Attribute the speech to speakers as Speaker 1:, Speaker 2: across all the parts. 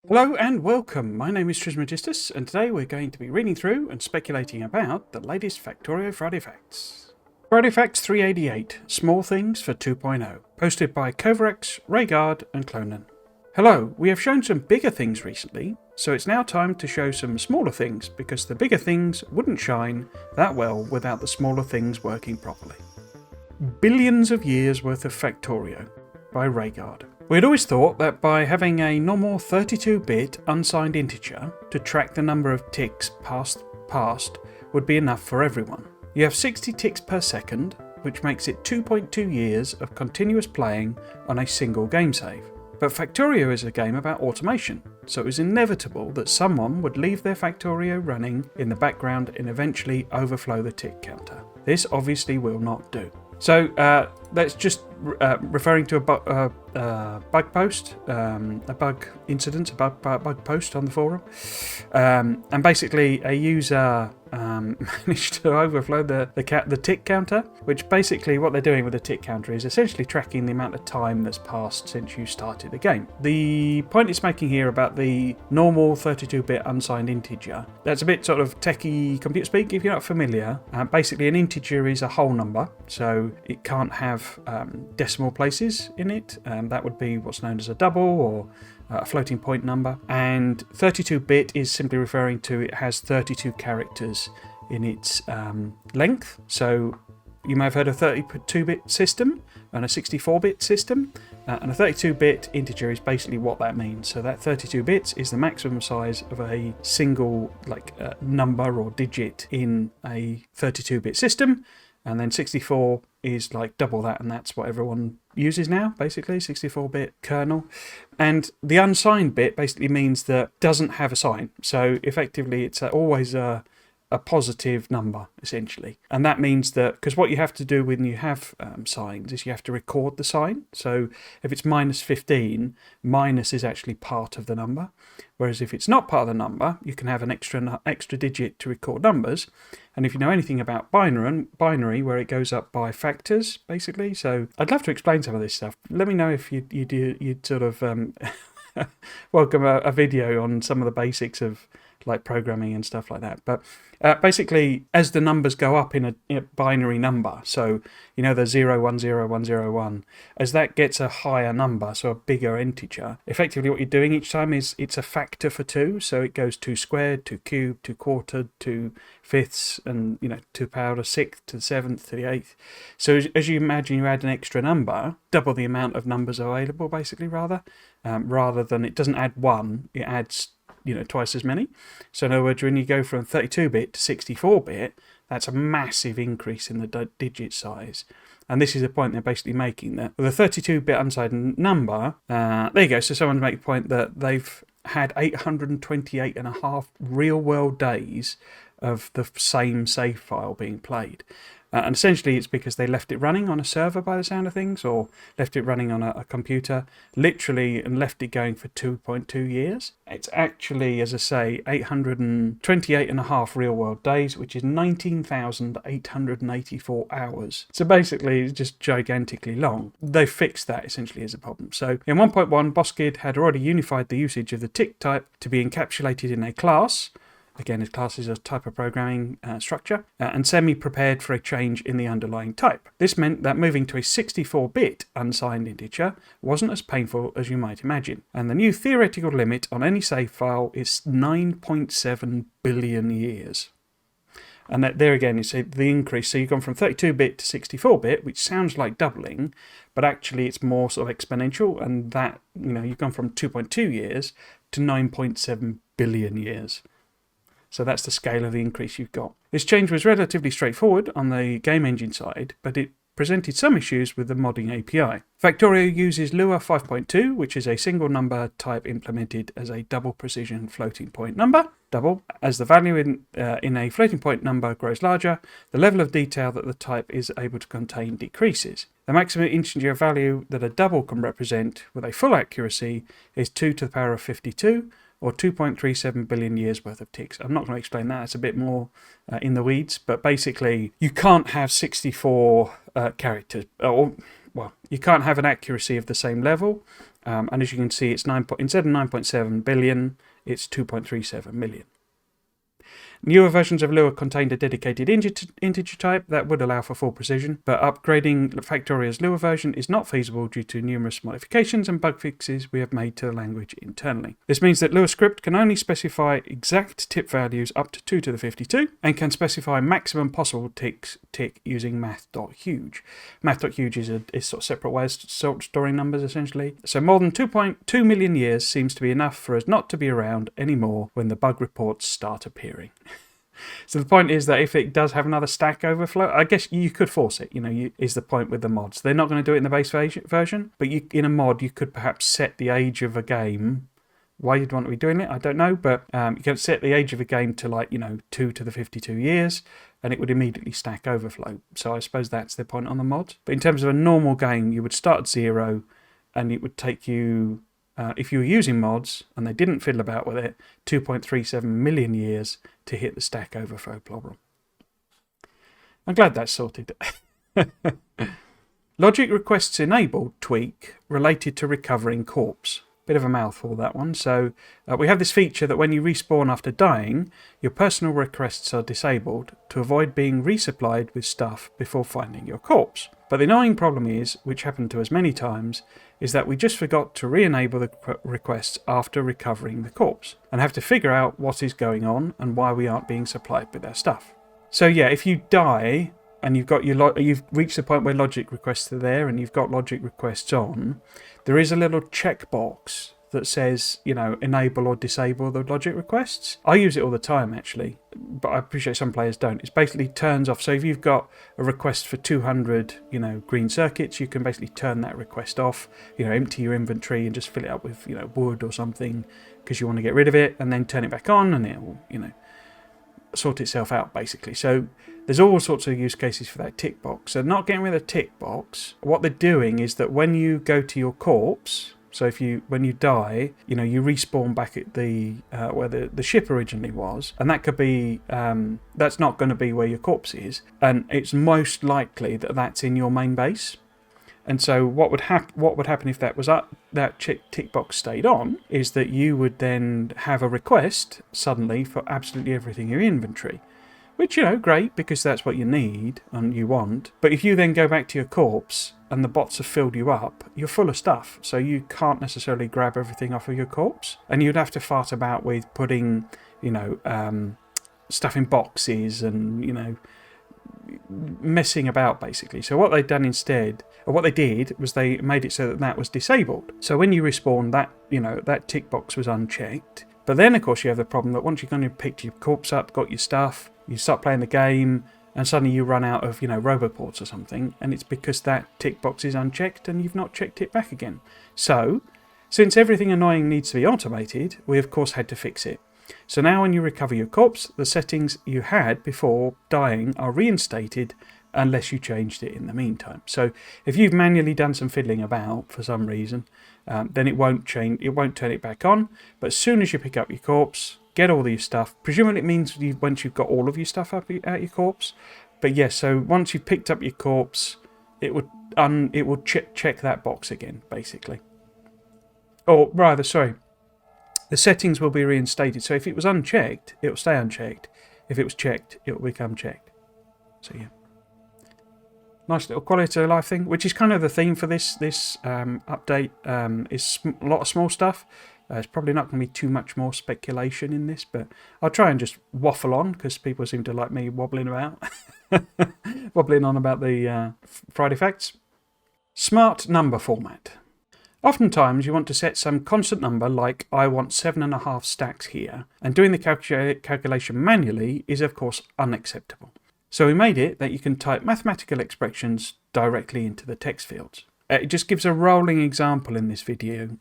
Speaker 1: Hello and welcome, my name is Trismegistus, and today we're going to be reading through and speculating about the latest Factorio Friday Facts. Friday Facts 388, Small Things for 2.0, posted by Kovarex, Rhaegar and Clonan. Hello, we have shown some bigger things recently, so it's now time to show some smaller things because the bigger things wouldn't shine that well without the smaller things working properly. Billions of years worth of Factorio by Rhaegar. We had always thought that by having a normal 32-bit unsigned integer to track the number of ticks passed would be enough for everyone. You have 60 ticks per second, which makes it 2.2 years of continuous playing on a single game save. But Factorio is a game about automation, so it was inevitable that someone would leave their Factorio running in the background and eventually overflow the tick counter. This obviously will not do. So that's just referring to a bug post, a bug incident, a bug post on the forum. And basically a user managed to overflow the tick counter, which basically what they're doing with the tick counter is essentially tracking the amount of time that's passed since you started the game. The point it's making here about the normal 32-bit unsigned integer, that's a bit sort of techie computer speak if you're not familiar. Basically an integer is a whole number, so it can't have decimal places in it. That would be what's known as a double or a floating point number, and 32-bit is simply referring to it has 32 characters in its length. So you may have heard of a 32-bit system and a 64-bit system, and a 32-bit integer is basically what that means. So that 32 bits is the maximum size of a single number or digit in a 32-bit system, and then 64 is like double that, and that's what everyone uses now, basically, 64-bit kernel. And the unsigned bit basically means that doesn't have a sign. So effectively, it's always a positive number, essentially. And that means that, because what you have to do when you have signs is you have to record the sign. So if it's minus 15, minus is actually part of the number. Whereas if it's not part of the number, you can have an extra digit to record numbers. And if you know anything about binary, where it goes up by factors, basically. So I'd love to explain some of this stuff. Let me know if you'd sort of welcome a video on some of the basics of like programming and stuff like that. But basically, as the numbers go up in a binary number, so you know the 0, 1, 0, 1, 0, 1, as that gets a higher number, so a bigger integer, effectively what you're doing each time is it's a factor for 2, so it goes 2 squared, 2 cubed, 2 quartered, 2 fifths, and 2 to the power of 6th to the 7th to the 8th. So as you imagine, you add an extra number, double the amount of numbers available, basically, rather than it doesn't add 1, it adds twice as many. So in other words, when you go from 32-bit to 64-bit, that's a massive increase in the digit size. And this is the point they're basically making, that with a 32-bit unsigned number, there you go. So someone's making the point that they've had 828.5 real-world days of the same save file being played. And essentially it's because they left it running on a server by the sound of things, or left it running on a computer, literally, and left it going for 2.2 years. It's actually, as I say, 828.5 real world days, which is 19,884 hours. So basically it's just gigantically long. They fixed that essentially as a problem. So in 1.1, Boskid had already unified the usage of the tick type to be encapsulated in a class. Again, a class is a type of programming structure, and semi-prepared for a change in the underlying type. This meant that moving to a 64-bit unsigned integer wasn't as painful as you might imagine. And the new theoretical limit on any save file is 9.7 billion years. And that there again is the increase. So you've gone from 32-bit to 64-bit, which sounds like doubling, but actually it's more sort of exponential. And that, you've gone from 2.2 years to 9.7 billion years. So that's the scale of the increase you've got. This change was relatively straightforward on the game engine side, but it presented some issues with the modding API. Factorio uses Lua 5.2, which is a single number type implemented as a double precision floating point number. Double. As the value in a floating point number grows larger, the level of detail that the type is able to contain decreases. The maximum integer value that a double can represent with a full accuracy is 2 to the power of 52, or 2.37 billion years worth of ticks. I'm not going to explain that, it's a bit more in the weeds, but basically you can't have 64 characters, or well, you can't have an accuracy of the same level And as you can see, it's instead of 9.7 billion, it's 2.37 million. Newer versions of Lua contained a dedicated integer type that would allow for full precision, but upgrading Factorio's Lua version is not feasible due to numerous modifications and bug fixes we have made to the language internally. This means that Lua script can only specify exact tip values up to 2 to the 52 and can specify maximum possible tick using math.huge. Math.huge is a sort of separate way of storing numbers essentially. So more than 2.2 million years seems to be enough for us not to be around anymore when the bug reports start appearing. So the point is that if it does have another stack overflow, I guess you could force it, is the point with the mods. They're not going to do it in the base version, but in a mod you could perhaps set the age of a game. Why you'd want to be doing it, I don't know, but you can set the age of a game to 2 to the 52 years, and it would immediately stack overflow. So I suppose that's the point on the mod. But in terms of a normal game, you would start at 0, and it would take you, if you were using mods and they didn't fiddle about with it, 2.37 million years to hit the stack overflow problem. I'm glad that's sorted. Logic requests enabled tweak related to recovering corpse. Bit of a mouthful, that one. So we have this feature that when you respawn after dying, your personal requests are disabled to avoid being resupplied with stuff before finding your corpse. But the annoying problem is, which happened to us many times, is that we just forgot to re-enable the requests after recovering the corpse and have to figure out what is going on and why we aren't being supplied with our stuff. So yeah, if you die and you've reached the point where logic requests are there and you've got logic requests on, there is a little checkbox that says, enable or disable the logic requests. I use it all the time, actually, but I appreciate some players don't. It basically turns off. So if you've got a request for 200, green circuits, you can basically turn that request off, empty your inventory and just fill it up with, wood or something because you want to get rid of it, and then turn it back on and it will, sort itself out, basically. So there's all sorts of use cases for that tick box. So not getting rid of the tick box, what they're doing is that when you go to your corpse, so when you die, you respawn back at the where the ship originally was, and that could be that's not going to be where your corpse is, and it's most likely that that's in your main base. And so what would happen if that was that tick box stayed on is that you would then have a request suddenly for absolutely everything in your inventory. Which, great, because that's what you need and you want. But if you then go back to your corpse and the bots have filled you up, you're full of stuff. So you can't necessarily grab everything off of your corpse. And you'd have to fart about with putting, stuff in boxes and, messing about, basically. So what they'd done instead, or what they did, was they made it so that was disabled. So when you respawn, that tick box was unchecked. But then, of course, you have the problem that once you've gone and picked your corpse up, got your stuff, you start playing the game, and suddenly you run out of, roboports or something, and it's because that tick box is unchecked and you've not checked it back again. So, since everything annoying needs to be automated, we of course had to fix it. So now when you recover your corpse, the settings you had before dying are reinstated unless you changed it in the meantime. So if you've manually done some fiddling about for some reason, then it won't change. It won't turn it back on. But as soon as you pick up your corpse, get all of your stuff. Presumably it means once you've got all of your stuff up at your corpse. But yes, so once you've picked up your corpse, it would check that box again, basically. Or rather, sorry, the settings will be reinstated. So if it was unchecked, it will stay unchecked. If it was checked, it will become checked. So yeah. Nice little quality of life thing, which is kind of the theme for this update. Is a lot of small stuff. It's probably not going to be too much more speculation in this, but I'll try and just waffle on because people seem to like me wobbling about, wobbling on about the Friday Facts. Smart number format. Oftentimes you want to set some constant number like I want 7.5 stacks here, and doing the calculation manually is of course unacceptable. So we made it that you can type mathematical expressions directly into the text fields. It just gives a rolling example in this video.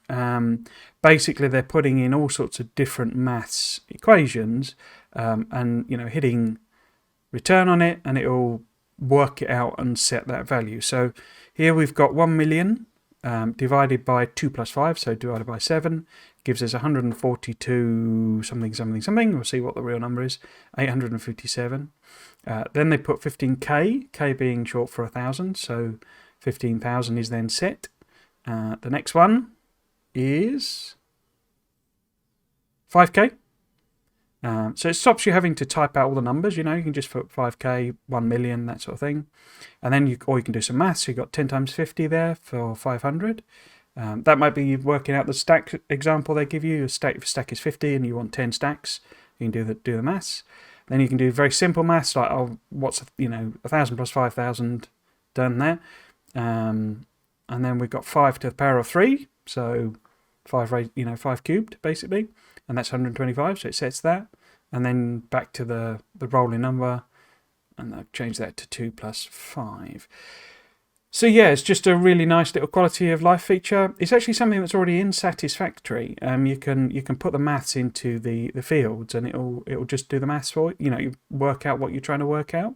Speaker 1: Basically they're putting in all sorts of different maths equations and hitting return on it and it'll work it out and set that value. So here we've got 1 million divided by 2 plus 5, so divided by 7, gives us 142 something. We'll see what the real number is, 857. Then they put 15k, k being short for 1,000, so 15,000 is then set. The next one, is 5k. So it stops you having to type out all the numbers. You can just put 5k, 1 million, that sort of thing. And then you can do some maths. So you've got 10 times 50 there for 500. That might be working out the stack example they give you. If a stack is 50 and you want 10 stacks, you can do the maths. Then you can do very simple maths like, what's 1,000 plus 5,000, done there. And then we've got 5 to the power of 3, so 5 cubed basically, and that's 125. So it sets that, and then back to the rolling number, and I've changed that to 2 plus 5. So yeah, it's just a really nice little quality of life feature. It's actually something that's already in Satisfactory. You can put the maths into the fields, and it'll just do the maths for you. You work out what you're trying to work out,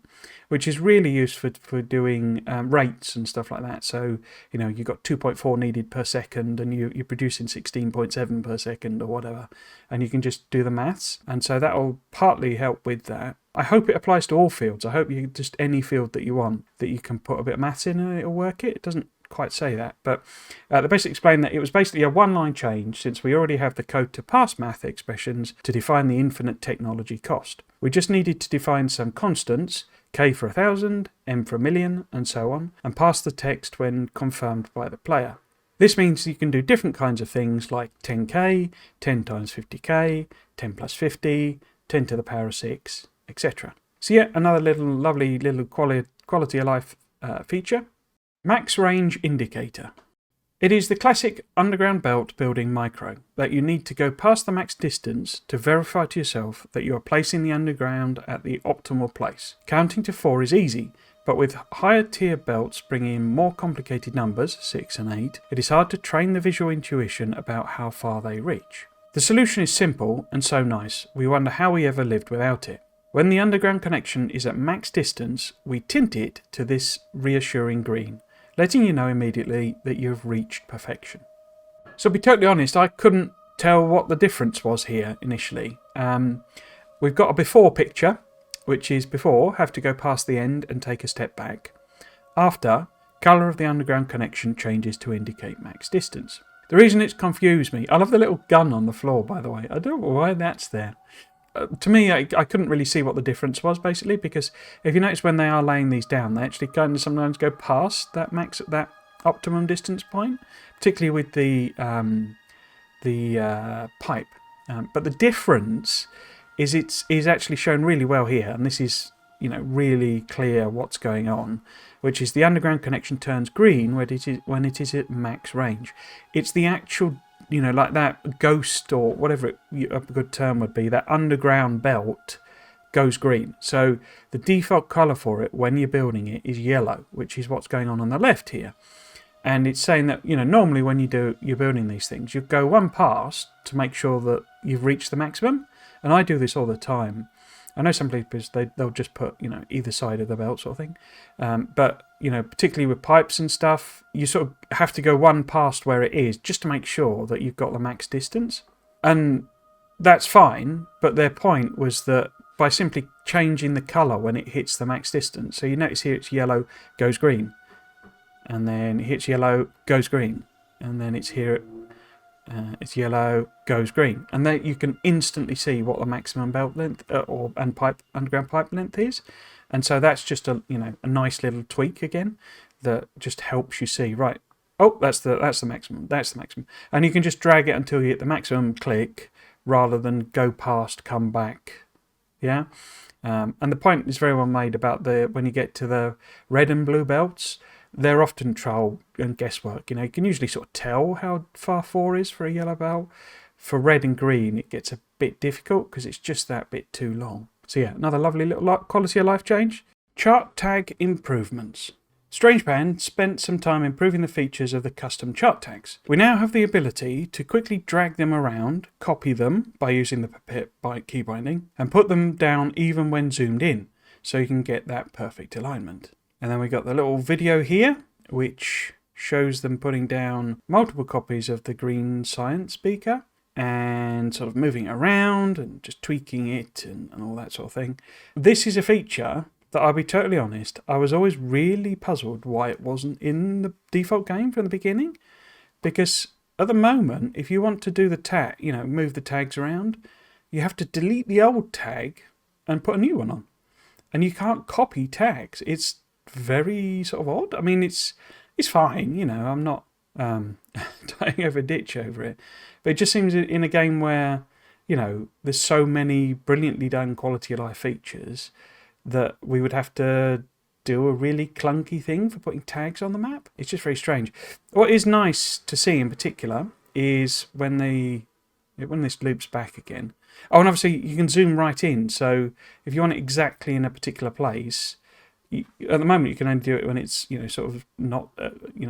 Speaker 1: which is really useful for doing rates and stuff like that. So you've got 2.4 needed per second, and you're producing 16.7 per second or whatever, and you can just do the maths, and so that'll partly help with that. I hope it applies to all fields. I hope you just any field that you want, that you can put a bit of maths in and it'll work it. It doesn't quite say that, but they basically explain that it was basically a one-line change, since we already have the code to pass math expressions to define the infinite technology cost. We just needed to define some constants, k for 1,000, m for 1,000,000, and so on, and pass the text when confirmed by the player. This means you can do different kinds of things like 10k, 10 times 50k, 10 plus 50, 10 to the power of 6, etc. So yeah, another lovely little quality of life feature. Max range indicator. It is the classic underground belt building micro that you need to go past the max distance to verify to yourself that you are placing the underground at the optimal place. Counting to 4 is easy, but with higher tier belts bringing in more complicated numbers, 6 and 8, it is hard to train the visual intuition about how far they reach. The solution is simple and so nice, we wonder how we ever lived without it. When the underground connection is at max distance, we tint it to this reassuring green, letting you know immediately that you have reached perfection. So to be totally honest, I couldn't tell what the difference was here initially. We've got a before picture, which is before, have to go past the end and take a step back. After, colour of the underground connection changes to indicate max distance. The reason it's confused me, I love the little gun on the floor, by the way. I don't know why that's there. To me, I couldn't really see what the difference was, basically, because if you notice when they are laying these down, they actually kind of sometimes go past that optimum distance point, particularly with the pipe. But the difference is actually shown really well here, and this is really clear what's going on, which is the underground connection turns green when it is at max range. It's the actual like that ghost, or whatever a good term would be, that underground belt goes green. So the default colour for it when you're building it is yellow, which is what's going on the left here. And it's saying that normally when you're building these things, you go one pass to make sure that you've reached the maximum. And I do this all the time. I know some people, they'll just put either side of the belt sort of thing, but particularly with pipes and stuff, you sort of have to go one past where it is just to make sure that you've got the max distance, and that's fine. But their point was that by simply changing the colour when it hits the max distance, so you notice here it's yellow goes green, and then it hits yellow goes green, and then it's here. It's yellow, goes green, and then you can instantly see what the maximum belt length underground pipe length is, and so that's just a nice little tweak again that just helps you see, right, oh, that's the maximum, and you can just drag it until you hit the maximum, click, rather than go past, come back, yeah. And the point is very well made about when you get to the red and blue belts. They're often trial and guesswork. You can usually sort of tell how far 4 is for a yellow belt. For red and green, it gets a bit difficult because it's just that bit too long. So yeah, another lovely little quality of life change. Chart tag improvements. StrangePan spent some time improving the features of the custom chart tags. We now have the ability to quickly drag them around, copy them by using the pipette key binding, and put them down even when zoomed in, so you can get that perfect alignment. And then we got the little video here, which shows them putting down multiple copies of the green science beaker and sort of moving it around and just tweaking it and all that sort of thing. This is a feature that, I'll be totally honest, I was always really puzzled why it wasn't in the default game from the beginning, because at the moment, if you want to do the tag, move the tags around, you have to delete the old tag and put a new one on. And you can't copy tags. It's very sort of odd. I mean, it's fine, I'm not tying over a ditch over it. But it just seems in a game where, there's so many brilliantly done quality of life features that we would have to do a really clunky thing for putting tags on the map. It's just very strange. What is nice to see in particular is when this loops back again. Oh, and obviously you can zoom right in. So if you want it exactly in a particular place, at the moment you can only do it when it's sort of not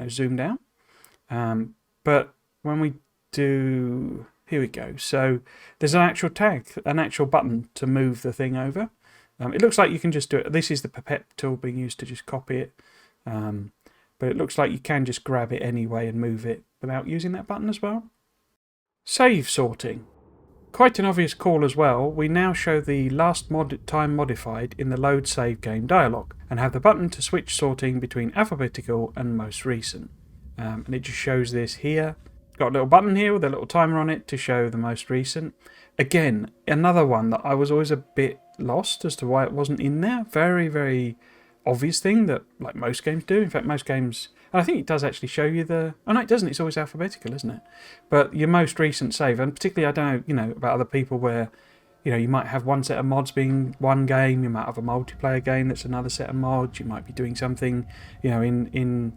Speaker 1: zoomed out. But when we do, here we go. So there's an actual tag, an actual button to move the thing over. It looks like you can just do it. This is the pipette tool being used to just copy it. But it looks like you can just grab it anyway and move it without using that button as well. Save sorting. Quite an obvious call as well. We now show the last time modified in the load save game dialog and have the button to switch sorting between alphabetical and most recent. And it just shows this here. Got a little button here with a little timer on it to show the most recent. Again, another one that I was always a bit lost as to why it wasn't in there. Very, very obvious thing that like most games do. In fact, most games, and I think it does actually show you the... Oh no, it doesn't. It's always alphabetical, isn't it? But your most recent save, and particularly I don't know, about other people where, you might have one set of mods being one game. You might have a multiplayer game that's another set of mods. You might be doing something, in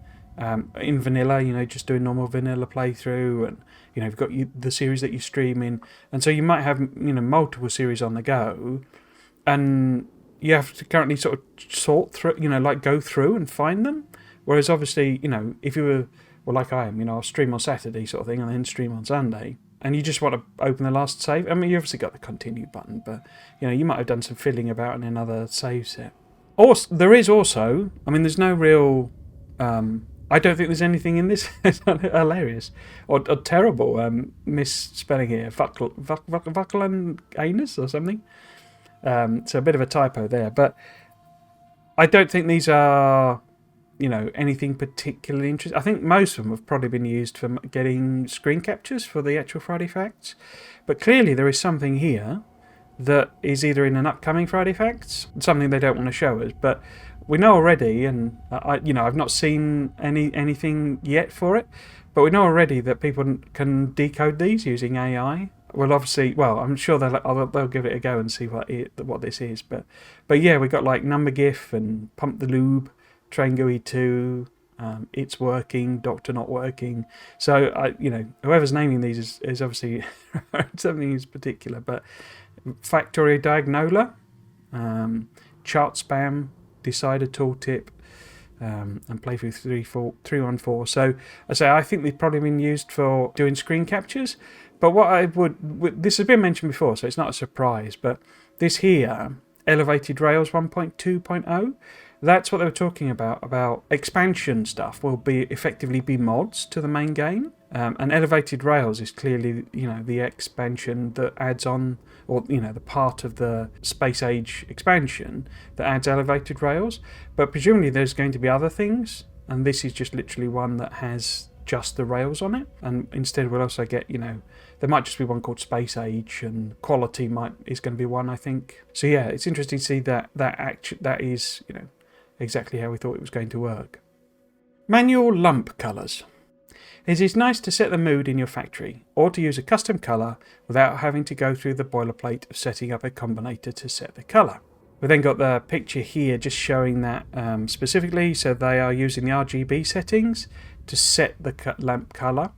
Speaker 1: vanilla, just doing normal vanilla playthrough, and you've got the series that you stream in, and so you might have multiple series on the go, and you have to currently sort of sort through, go through and find them. Whereas obviously, if you were, well, like I am, I'll stream on Saturday sort of thing, and then stream on Sunday, and you just want to open the last save. I mean, you obviously got the continue button, but you might have done some fiddling about in another save set. Also, there is also, I mean, there's no real. I don't think there's anything in this hilarious or terrible misspelling here. Vuckland anus or something. So a bit of a typo there. But I don't think these are, anything particularly interesting. I think most of them have probably been used for getting screen captures for the actual Friday Facts. But clearly there is something here that is either in an upcoming Friday Facts, something they don't want to show us, but we know already, and I've not seen anything yet for it, but we know already that people can decode these using AI. Well, obviously, I'm sure they'll give it a go and see what this is. But yeah, we got like number GIF and pump the lube, train GUI 2, it's working, doctor not working. So whoever's naming these is obviously something is particular. But Factorio Diagnola, chart spam, decider tooltip, and playthrough 314. So I think they've probably been used for doing screen captures. But what I would, this has been mentioned before, so it's not a surprise. But this here, Elevated Rails 1.2.0, that's what they were talking about expansion stuff will effectively be mods to the main game. And Elevated Rails is clearly, the expansion that adds on, or, the part of the Space Age expansion that adds Elevated Rails. But presumably there's going to be other things, and this is just literally one that has just the rails on it. And instead we'll also get, there might just be one called Space Age, and Quality is going to be one, I think. So yeah, it's interesting to see that is, exactly how we thought it was going to work. Manual lump colours. It is nice to set the mood in your factory, or to use a custom colour without having to go through the boilerplate of setting up a combinator to set the colour. We've then got the picture here just showing that specifically, so they are using the RGB settings to set the lamp colour.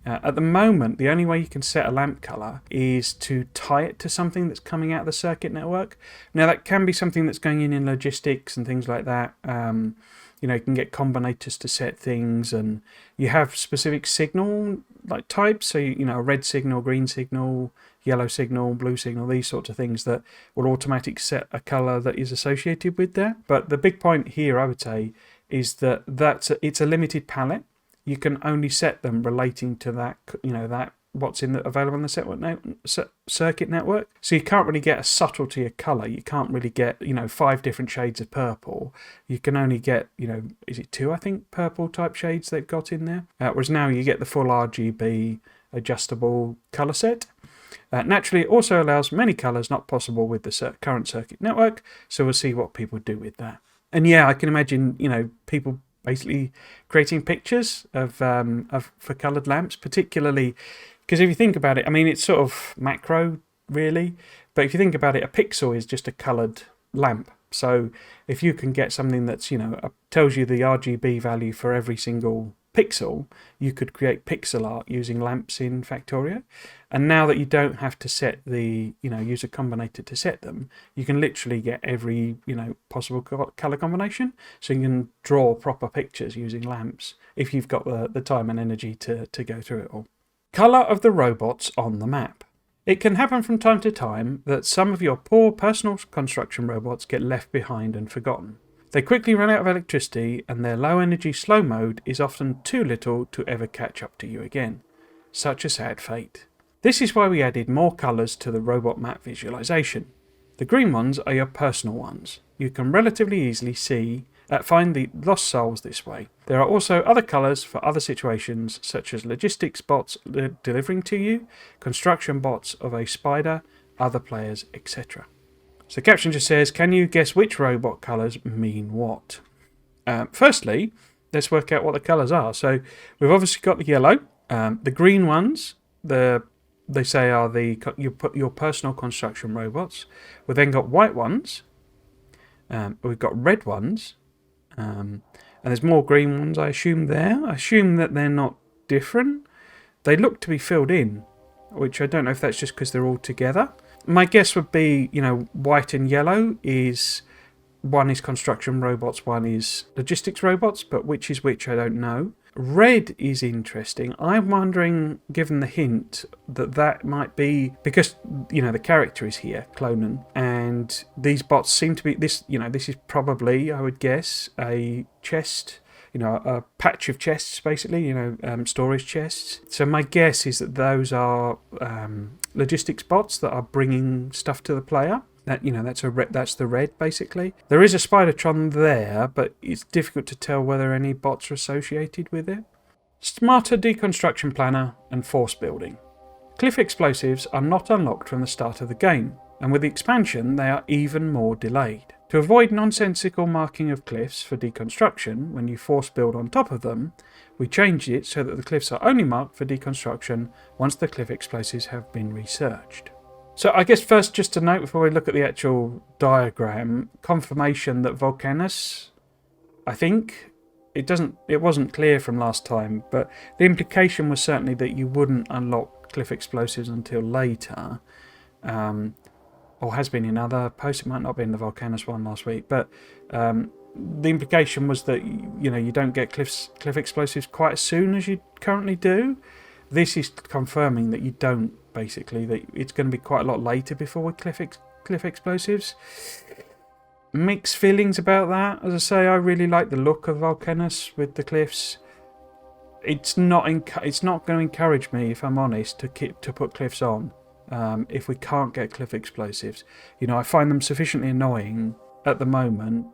Speaker 1: At the moment, the only way you can set a lamp colour is to tie it to something that's coming out of the circuit network. Now, that can be something that's going in logistics and things like that. You can get combinators to set things, and you have specific signal like types. So, a red signal, green signal, yellow signal, blue signal, these sorts of things that will automatically set a colour that is associated with that. But the big point here, I would say, is that it's a limited palette. You can only set them relating to that, that what's available on the circuit network. So you can't really get a subtlety of colour. You can't really get, 5 different shades of purple. You can only get, is it 2, I think, purple type shades they've got in there. Whereas now you get the full RGB, adjustable color set. Naturally, it also allows many colors not possible with the current circuit network, so we'll see what people do with that. And yeah, I can imagine, people basically creating pictures of for colored lamps, particularly because if you think about it, I mean, it's sort of macro, really, but if you think about it, a pixel is just a colored lamp. So if you can get something that's, tells you the RGB value for every single pixel, you could create pixel art using lamps in Factorio. And now that you don't have to set use a combinator to set them, you can literally get every, possible color combination. So you can draw proper pictures using lamps if you've got the time and energy to go through it all. Color of the robots on the map. It can happen from time to time that some of your poor personal construction robots get left behind and forgotten. They quickly run out of electricity, and their low energy slow mode is often too little to ever catch up to you again. Such a sad fate. This is why we added more colours to the robot map visualization. The green ones are your personal ones. You can relatively easily find the lost souls this way. There are also other colours for other situations, such as logistics bots delivering to you, construction bots of a spider, other players, etc. So the caption just says, can you guess which robot colours mean what? Firstly, let's work out what the colours are. So we've obviously got the yellow. The green ones, they say are your personal construction robots. We've then got white ones. We've got red ones. And there's more green ones, I assume there. I assume that they're not different. They look to be filled in, which I don't know if that's just because they're all together. My guess would be, white and yellow is... One is construction robots, one is logistics robots, but which is which, I don't know. Red is interesting. I'm wondering, given the hint, that might be... Because, the character is here, Clonan, and these bots seem to be... This is probably, I would guess, a chest... a patch of chests, basically, storage chests. So my guess is that those are logistics bots that are bringing stuff to the player. That's the red, basically. There is a Spidertron there, but it's difficult to tell whether any bots are associated with it. Smarter deconstruction planner and force building. Cliff explosives are not unlocked from the start of the game, and with the expansion they are even more delayed. To avoid nonsensical marking of cliffs for deconstruction when you force build on top of them, we changed it so that the cliffs are only marked for deconstruction once the cliff explosives have been researched. So I guess first, just to note before we look at the actual diagram, confirmation that Volcanus, I think, it wasn't clear from last time, but the implication was certainly that you wouldn't unlock cliff explosives until later, or has been in other posts. It might not have been the Volcanus one last week, but the implication was that you don't get cliff explosives quite as soon as you currently do. This is confirming that you don't. Basically, that it's going to be quite a lot later before we cliff explosives. Mixed feelings about that. As I say, I really like the look of Volcanus with the cliffs. It's not going to encourage me, if I'm honest, to put cliffs on if we can't get cliff explosives. I find them sufficiently annoying at the moment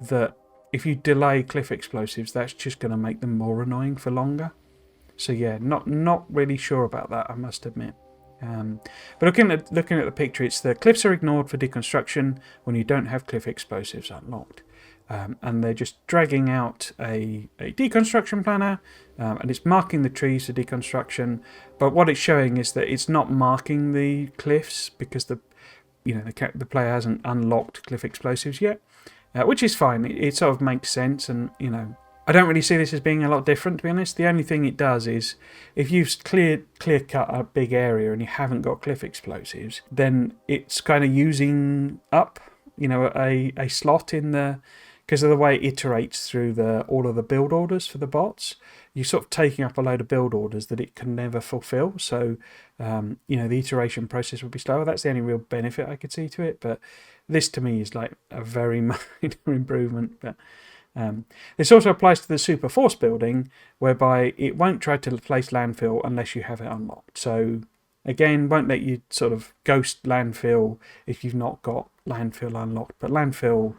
Speaker 1: that if you delay cliff explosives, that's just going to make them more annoying for longer. So yeah, not really sure about that, I must admit. But looking at the picture, it's the cliffs are ignored for deconstruction when you don't have cliff explosives unlocked, and they're just dragging out a deconstruction planner, and it's marking the trees for deconstruction. But what it's showing is that it's not marking the cliffs because the player hasn't unlocked cliff explosives yet, which is fine. It sort of makes sense, and I don't really see this as being a lot different, to be honest. The only thing it does is, if you've clear cut a big area and you haven't got cliff explosives, then it's kind of using up, a slot in the... Because of the way it iterates through all of the build orders for the bots, you're sort of taking up a load of build orders that it can never fulfill. So, the iteration process would be slower. That's the only real benefit I could see to it. But this, to me, is like a very minor improvement. But... this also applies to the super force building, whereby it won't try to place landfill unless you have it unlocked. So again, won't let you sort of ghost landfill if you've not got landfill unlocked. But landfill,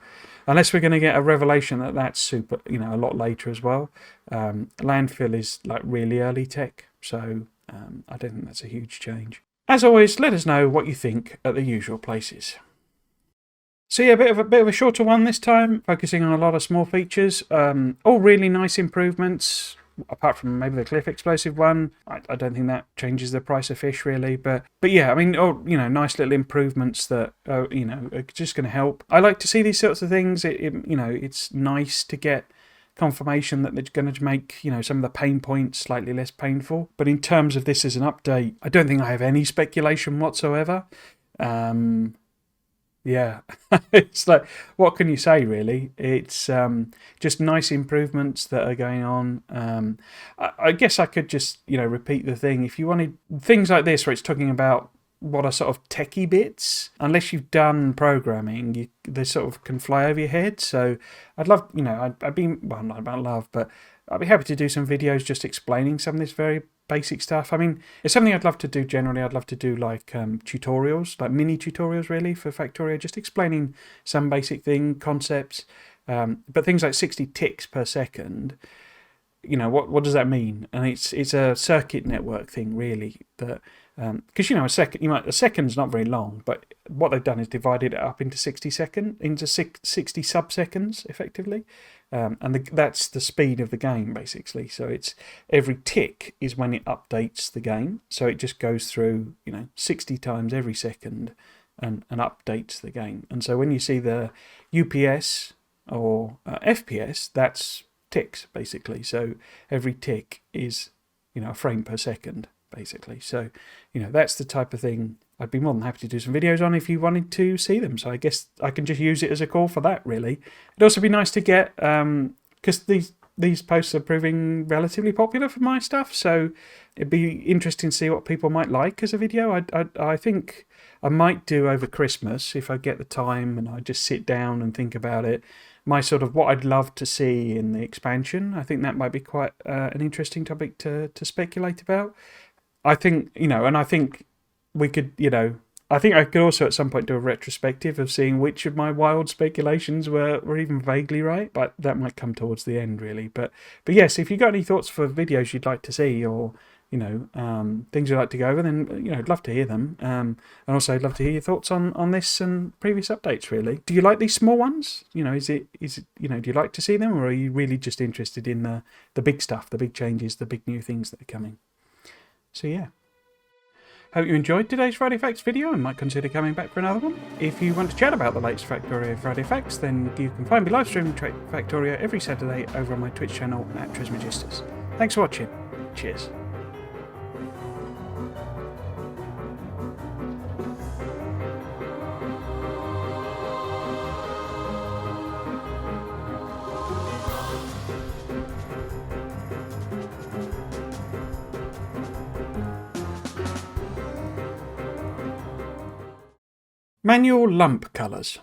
Speaker 1: unless we're going to get a revelation that's super, a lot later as well. Landfill is like really early tech, so I don't think that's a huge change. As always, let us know what you think at the usual places. So yeah, a bit of a shorter one this time, focusing on a lot of small features. All really nice improvements, apart from maybe the cliff explosive one. I don't think that changes the price of fish really, but yeah, I mean, nice little improvements that are just going to help. I like to see these sorts of things. It's nice to get confirmation that they're going to make some of the pain points slightly less painful. But in terms of this as an update, I don't think I have any speculation whatsoever. Yeah, it's like, what can you say really? It's just nice improvements that are going on. I guess I could just repeat the thing. If you wanted things like this where it's talking about what are sort of techie bits, unless you've done programming, they sort of can fly over your head. So I'd love, I'd be, well, not about love, but I'd be happy to do some videos just explaining some of this very basic stuff. I mean, it's something I'd love to do generally. I'd love to do like tutorials, like mini tutorials really for Factorio, just explaining some basic concepts. But things like 60 ticks per second, what does that mean? And it's a circuit network thing really, that because a second's not very long, but what they've done is divided it up into 60 sub-seconds effectively, and that's the speed of the game basically. So it's every tick is when it updates the game, so it just goes through 60 times every second and updates the game. And so when you see the UPS or FPS, that's ticks basically. So every tick is a frame per second basically. So that's the type of thing I'd be more than happy to do some videos on if you wanted to see them. So I guess I can just use it as a call for that really. It'd also be nice to get because these posts are proving relatively popular for my stuff, so it'd be interesting to see what people might like as a video. I think I might do over Christmas if I get the time and I just sit down and think about it. My sort of what I'd love to see in the expansion. I think that might be quite an interesting topic to speculate about. I think, and I think we could, I think I could also at some point do a retrospective of seeing which of my wild speculations were even vaguely right, but that might come towards the end really. But yes, if you've got any thoughts for videos you'd like to see, or things you'd like to go over, then I'd love to hear them. And also I'd love to hear your thoughts on this and previous updates really. Do you like these small ones? Is it do you like to see them, or are you really just interested in the big stuff, the big changes, the big new things that are coming? So yeah. Hope you enjoyed today's Friday Facts video and might consider coming back for another one. If you want to chat about the latest Factorio Friday Facts, then you can find me live streaming Factorio every Saturday over on my Twitch channel at Trismegistus. Thanks for watching. Cheers. Manual lump colours.